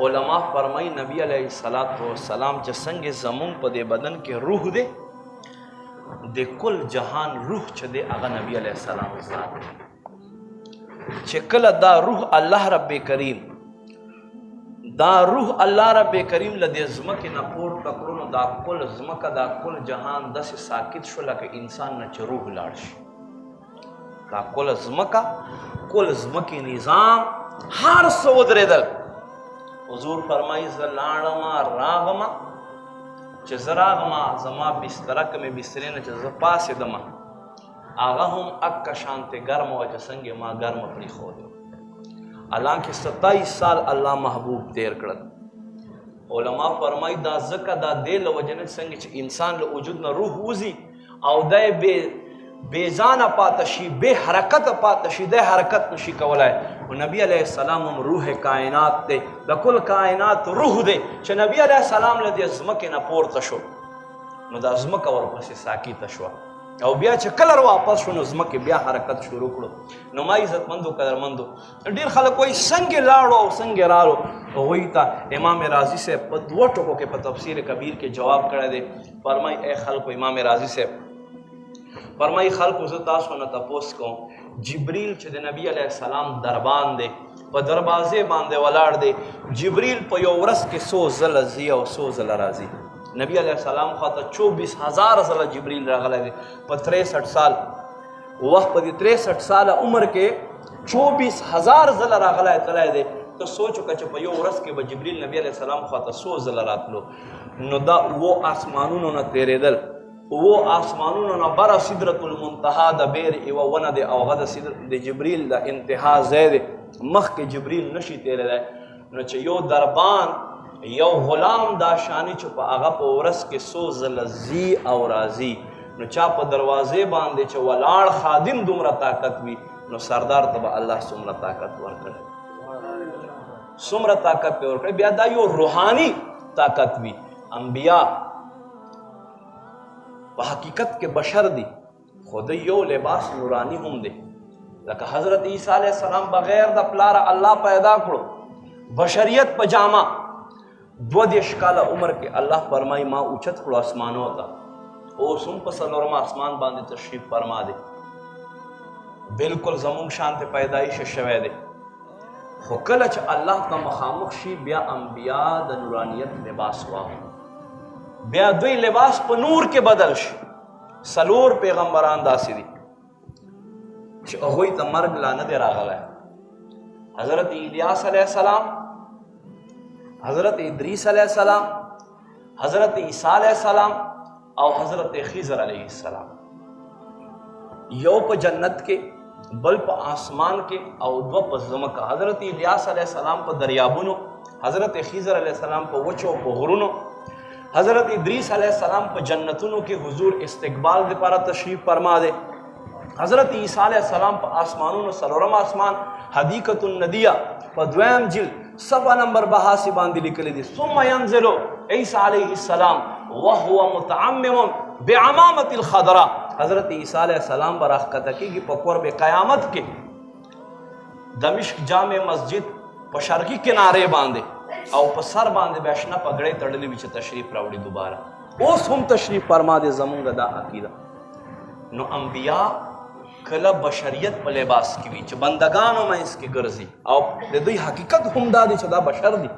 علماء فرمائی نبی علیہ السلام چې څنګه زمون په دې بدن کې روح دی د کل جهان روح چې دی هغه نبی علیہ السلام ذات چې کله دا روح الله رب کریم لدې ځمکې نه پورته کړو نو دا کل ځمکه دا کل جهان داسې ساکت شو لکه انسان نه چې روح لاړ شي دا کل ځمکې نظام هر څه ودرېدل حضور فرمایي زه لاړمه راغمه چې زه راغمه زما بستره که مې بسترې نه چې زه پاڅېدمه هغه هم اکه شانتې ګرمه وه چې څنګه ما ګرمه پرېښودې حالانکه 27 سال الله محبوب تیر کړل علما فرمایي دا ځکه دا دې له وجې نه څنګه چې انسان له وجود نه روح وځي او دی بې ځانه پاته شي بې حرکته پاته شي دی حرکت نشي کولی نو نبی علیه السلام هم روح کائنات دی د کل کائنات روح دی چې نبی علیه السلام له دې ځمکې نه پورته شو نو دا ځمکه ورپسې ساکته شوه او بیا چې کلر واپس شو نو ځمکې بیا حرکت شروع کړو نو ما عزتمندو قدرمندو ډېر خلک وایي څنګه لاړو او څنګه رالو هغوی ته امام رازي صاحب په 2 ټکو کې په تفسیر کبیر کې جواب کړی دی فرمایي ای خلکو امام رازي صاحب فرمایي خلکو زه تاسو نه تپوس کوم جبریل چې د نبی علیه السلام دربان دی په دروازې باندې ولاړ دی جبریل په یو ورځ کې 100 ځله ځي او 100 ځله راځي نبی علیہ السلام خواته 24,000 ځله جبریل راغلی دی په 63 سال وخت په دې 63 ساله عمر کې 24,000 ځله راغلی تللی دی ته سوچ وکړه چې په یو ورځ کې به جبریل نبی علیہ السلام خواته 100 ځله راتلو نو دا اوه آسمانونو نه تېرېدل اوه آسمانونو نه بره سدرة المنتهی د بیر یوه ونه دی او هغه د جبریل د انتها ځای دی مخکې جبریل نشي تېرېدی نو چې یو دربان یو غلام دا شانی چې په هغه په ورځ کې 100 ځله ځي او راځي نو چا په دروازې باندې چې ولاړ خادم دومره طاقت وي نو سردار ته به الله څومره طاقت ورکړي څومره طاقت پې ورکړي بیا دا یو روحاني طاقت وي انبیا په حقیقت کې بشر دي خو د یو لباس نورانی هم دی لکه حضرت عیسی علیه السلام بغیر د پلاره الله پیدا کړو بشریت په جامه 22 کاله عمر کې الله فرمایي ما اوچت کړو اسمانو ته اوس هم په 4 اسمان باندې تشریف فرما دی بالکل زمونږ شانته پیدایش شوی دی خو کله چې الله ته مخامخ شي بیا انبیا د نورانیت لباس واغوندي بیا دوی لباس په نور کې بدل شي 4 پیغمبران داسې دي چې هغوی ته مرګ لا نه دی راغلی حضرت الیاس علیه السلام حضرت ادریس علیہ السلام حضرت عیسیٰ علیہ السلام او حضرت خضر علیہ السلام یو په جنت کې بل په آسمان کې او دو په ځمکه حضرت الیاس علیہ السلام په دریابونو حضرت خضر علیہ السلام په وچو په غرونو حضرت ادریس علیہ السلام په جنتونو کې حضور استقبال لپاره تشریف فرما دے حضرت عیسیٰ علیہ السلام په آسمانونو 4 آسمان حدیقة الندیہ په 2 جلد صفحه نمبر 82 باندې لیکلي دي ثم ينزل عیسی علیہ السلام وهو متعمم بعمامة الخضراء حضرت عیسی علیہ السلام براخته کیږي په قرب قیامت کې دمشق جامع مسجد په شرقي کنارے باندې او په سر باندې بشنه پګړې تړلې وي چې تشریف راوړي دوباره اوس هم تشریف فرما دي زمونږ دا عقیده نو انبیا کله بشریت په لباس کې وي چې بندگانو منځ کې ګرځي او د دوی حقیقت هم دا دی چې دا بشر دي